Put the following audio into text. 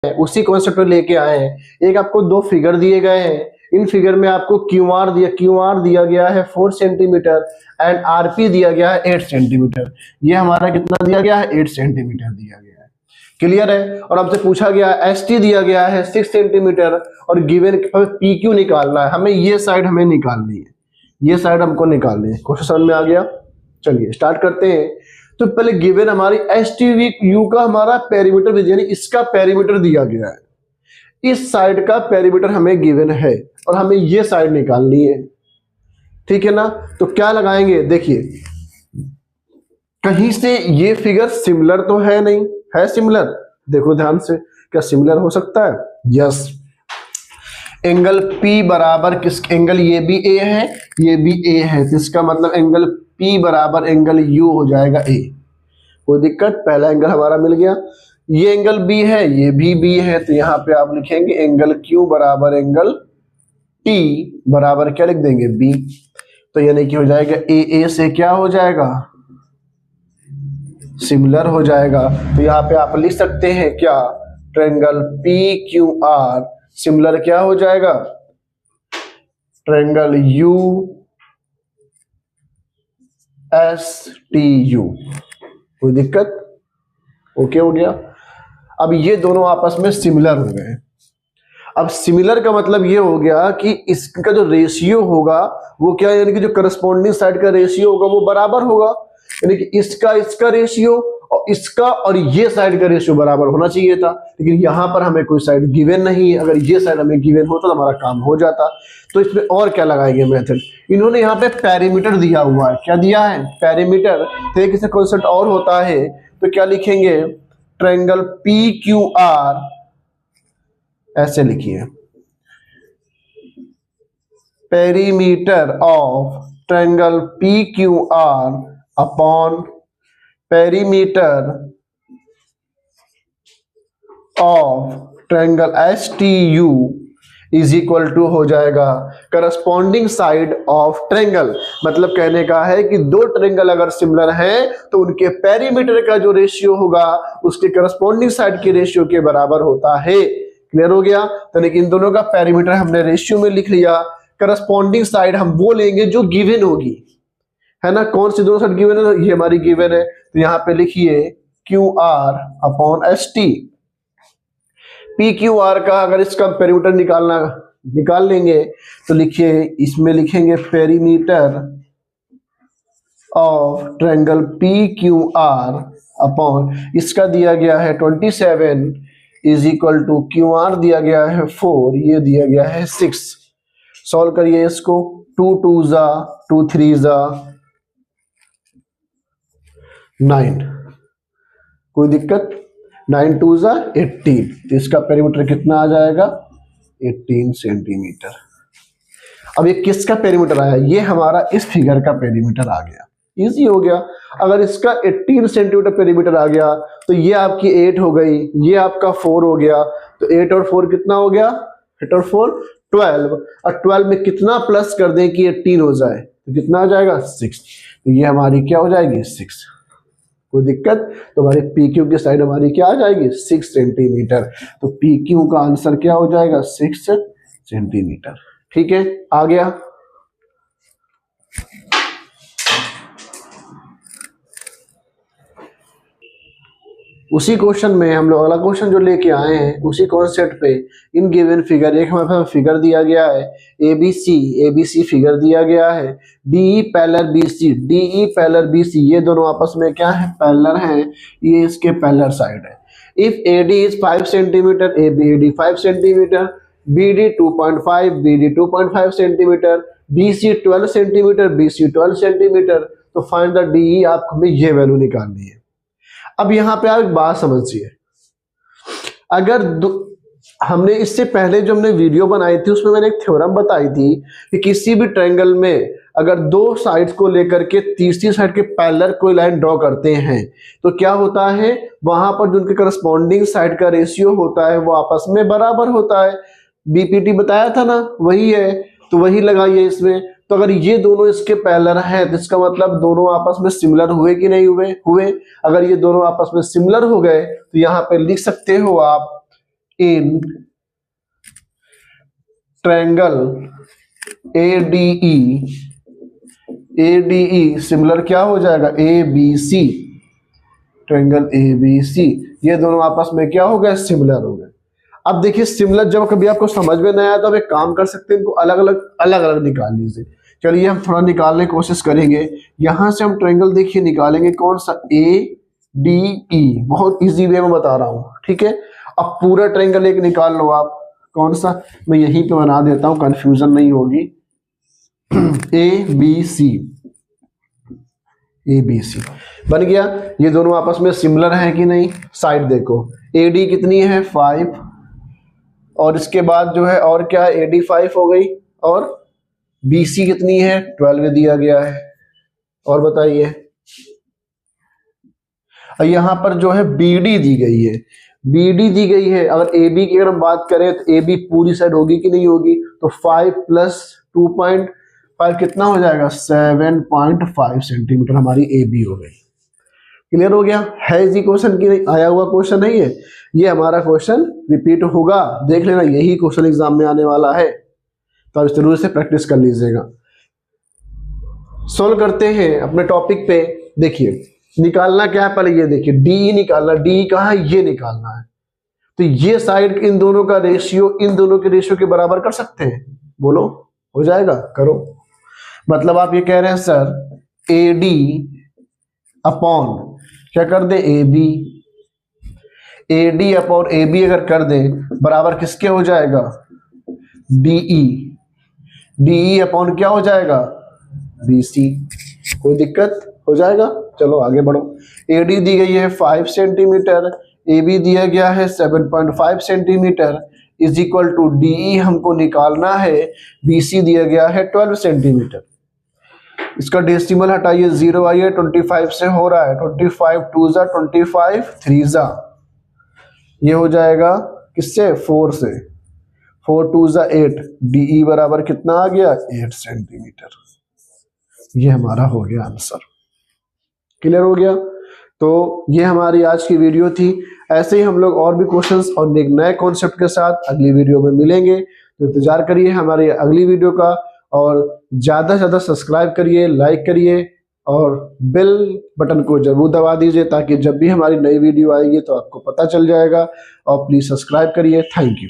उसी कॉन्सेप्ट को लेके आए हैं। एक आपको दो फिगर दिए गए हैं, इन फिगर में आपको क्यूआर दिया गया है 4 सेंटीमीटर एंड आरपी दिया गया है 8 सेंटीमीटर। ये हमारा कितना दिया गया है, 8 सेंटीमीटर दिया गया है। क्लियर है। और हमसे पूछा गया एस टी दिया गया है 6 सेंटीमीटर और गिवन पी क्यू निकालना है, हमें ये साइड हमें निकालनी है, ये साइड हमको निकालनी है। क्वेश्चन समझ में आ गया। चलिए स्टार्ट करते हैं। तो पहले गिवन हमारी एस टी वी यू का हमारा पेरीमीटर यानी इसका पेरीमीटर दिया गया है, इस साइड का पेरीमीटर हमें गिवन है और हमें ये साइड निकालनी है, ठीक है ना। तो क्या लगाएंगे, देखिए कहीं से ये फिगर सिमिलर तो है नहीं, है सिमिलर, देखो ध्यान से, क्या सिमिलर हो सकता है, यस। एंगल P बराबर किस, एंगल ये भी A है ये भी A है, तो इसका मतलब एंगल P बराबर एंगल U हो जाएगा A। कोई दिक्कत, पहला एंगल हमारा मिल गया। ये एंगल B है ये भी B है, तो यहाँ पे आप लिखेंगे एंगल Q बराबर एंगल T बराबर क्या लिख देंगे B। तो यानी कि हो जाएगा AA से क्या हो जाएगा, सिमिलर हो जाएगा। तो यहाँ पे आप लिख सकते हैं क्या, ट्रायंगल PQR सिमिलर क्या हो जाएगा, ट्रायंगल USTU। कोई दिक्कत, ओके हो गया। अब ये दोनों आपस में सिमिलर हो गए। अब सिमिलर का मतलब ये हो गया कि इसका जो रेशियो होगा वो क्या, यानी कि जो करस्पॉन्डिंग साइड का रेशियो होगा वो बराबर होगा, यानी कि इसका रेशियो और इसका और ये साइड का रेशियो बराबर होना चाहिए था। लेकिन यहाँ पर हमें कोई साइड गिवन नहीं है, अगर ये साइड हमें गिवन होता तो हमारा काम हो जाता। तो इसमें और क्या लगाएंगे मेथड, इन्होंने यहाँ पे पेरीमीटर दिया हुआ है, क्या दिया है, पेरीमीटर। तो एक इसका कॉन्सेप्ट और होता है, तो क्या लिखेंगे, ट्रायंगल PQR ऐसे लिखिए, perimeter of triangle PQR upon perimeter of triangle STU is equal to हो जाएगा करस्पॉन्डिंग साइड ऑफ ट्रायंगल। मतलब कहने का है कि दो ट्रायंगल अगर सिमिलर हैं तो उनके पेरीमीटर का जो रेशियो होगा उसके करस्पॉन्डिंग साइड के रेशियो के बराबर होता है। क्लियर हो गया। तो इन दोनों का पेरीमीटर हमने रेशियो में लिख लिया, करस्पॉन्डिंग साइड हम वो लेंगे जो गिवन होगी, है ना। कौन सी दोनों साइड गिवन है, ये हमारी गिवन है, तो यहाँ पे लिखिए QR अपॉन ST। PQR का अगर इसका पेरीमीटर निकाल लेंगे तो लिखिए, इसमें लिखेंगे perimeter of triangle PQR upon इसका दिया गया है 27 इज इक्वल टू QR दिया गया है 4, ये दिया गया है 6। सॉल्व करिए इसको, 2 2 जा 2 3 जा 9, कोई दिक्कत, 9 2 जा 18, तो इसका पेरीमीटर कितना आ जाएगा, 18 सेंटीमीटर। अब ये किसका पेरीमीटर आया, ये हमारा इस फिगर का पेरीमीटर आ गया, इजी हो गया। अगर इसका 18 सेंटीमीटर पेरीमीटर आ गया तो ये आपकी 8 हो गई, ये आपका 4 हो गया, तो 8 और 4 कितना हो गया, 8 और 4 12, और 12 में कितना प्लस कर दें कि 18 हो जाए, तो कितना आ जाएगा 6, तो ये हमारी क्या हो जाएगी 6। कोई दिक्कत, तो हमारी PQ की साइड हमारी क्या आ जाएगी 6 सेंटीमीटर, तो PQ का आंसर क्या हो जाएगा 6 सेंटीमीटर। ठीक है, आ गया। उसी क्वेश्चन में हम लोग अगला क्वेश्चन जो लेके आए हैं उसी कॉन्सेप्ट पे, इन गिवन फिगर, एक हमारे पास फिगर दिया गया है ABC फिगर दिया गया है, DE पैरेलल BC, ये दोनों आपस में क्या है, पैरेलल हैं, ये इसके पैरेलल साइड है। If AD is 5 centimetre, AD 5 centimetre, BD 2.5 centimetre, BC 12 centimetre, BC 12 centimetre, तो फाइंड द DE, आपको हमें ये वैल्यू निकालनी है। अब यहां पे आप एक बात समझिए, अगर हमने इससे पहले जो हमने वीडियो बनाई थी उसमें मैंने एक थ्योरम बताई थी कि किसी भी ट्रायंगल में अगर दो साइड्स को लेकर के तीसरी साइड के पैरेलल कोई लाइन ड्रॉ करते हैं तो क्या होता है, वहां पर जो उनके करस्पॉन्डिंग साइड का रेशियो होता है वो आपस में बराबर होता है। BPT बताया था ना, वही है, तो वही लगाइए इसमें। तो अगर ये दोनों इसके पैरेलल हैं तो इसका मतलब दोनों आपस में सिमिलर हुए कि नहीं हुए, अगर ये दोनों आपस में सिमिलर हो गए तो यहाँ पे लिख सकते हो आप इन ट्रायंगल ADE सिमिलर क्या हो जाएगा, ABC, ट्रायंगल ABC, ये दोनों आपस में क्या हो गए, सिमिलर हो गए। अब देखिए सिमिलर जब कभी आपको समझ में नहीं आया तो आप एक काम कर सकते हैं, इनको अलग अलग निकाल लीजिए। चलिए हम थोड़ा निकालने की कोशिश करेंगे। यहां से हम ट्रायंगल देखिए निकालेंगे कौन सा, ADE, बहुत इजी वे में बता रहा हूं, ठीक है। अब पूरा ट्रायंगल एक निकाल लो आप, कौन सा, मैं यहीं पे बना देता हूं, कंफ्यूजन नहीं होगी। ABC बन गया। ये दोनों आपस में सिमिलर हैं कि नहीं, साइड देखो, AD कितनी है 5, और इसके बाद जो है और क्या है, AD 5 हो गई, और BC कितनी है 12 दिया गया है। और बताइए, यहां पर जो है BD दी गई है, BD दी गई है। अगर AB की अगर हम बात करें तो AB पूरी साइड होगी कि नहीं होगी, तो 5 + 2.5 कितना हो जाएगा, 7.5 सेंटीमीटर हमारी AB हो गई। क्लियर हो गया है, इजी क्वेश्चन की नहीं, आया हुआ क्वेश्चन नहीं है, ये हमारा क्वेश्चन रिपीट होगा, देख लेना, यही क्वेश्चन एग्जाम में आने वाला है, तो आप जरूर से प्रैक्टिस कर लीजिएगा। सोल्व करते हैं अपने टॉपिक पे। देखिए निकालना क्या है, पहले ये देखिए DE निकालना, DE कहाँ है, ये निकालना है। तो ये साइड इन दोनों का रेशियो इन दोनों के रेशियो के बराबर कर सकते हैं, बोलो हो जाएगा, करो। मतलब आप ये कह रहे हैं सर AD अपॉन क्या कर दे, AB, AD अपॉन AB अगर कर दे बराबर किसके हो जाएगा, DE अपॉन क्या हो जाएगा, BC। कोई दिक्कत हो जाएगा, चलो आगे बढ़ो। AD दी गई है 5 सेंटीमीटर, AB दिया गया है 7.5 centimetre, is equal to DE हमको निकालना है, BC दिया गया है 12 सेंटीमीटर। इसका डेसिमल हटाइए, 0 आइए, 25 से हो रहा है, 25 2 जा 25 3 जा, ये हो जाएगा किससे, 4 से, 4 2 जा 8, DE बराबर कितना आ गया, 8 सेंटीमीटर। ये हमारा हो गया आंसर। क्लियर हो गया। तो ये हमारी आज की वीडियो थी। ऐसे ही हम लोग और भी क्वेश्चंस और एक नए कॉन्सेप्ट के साथ अगली वीडियो में मिलेंगे, तो इंतजार करिए हमारी अगली वीडियो का, और ज़्यादा से ज़्यादा सब्सक्राइब करिए, लाइक करिए, और बेल बटन को जरूर दबा दीजिए, ताकि जब भी हमारी नई वीडियो आएगी तो आपको पता चल जाएगा। और प्लीज़ सब्सक्राइब करिए। Thank you.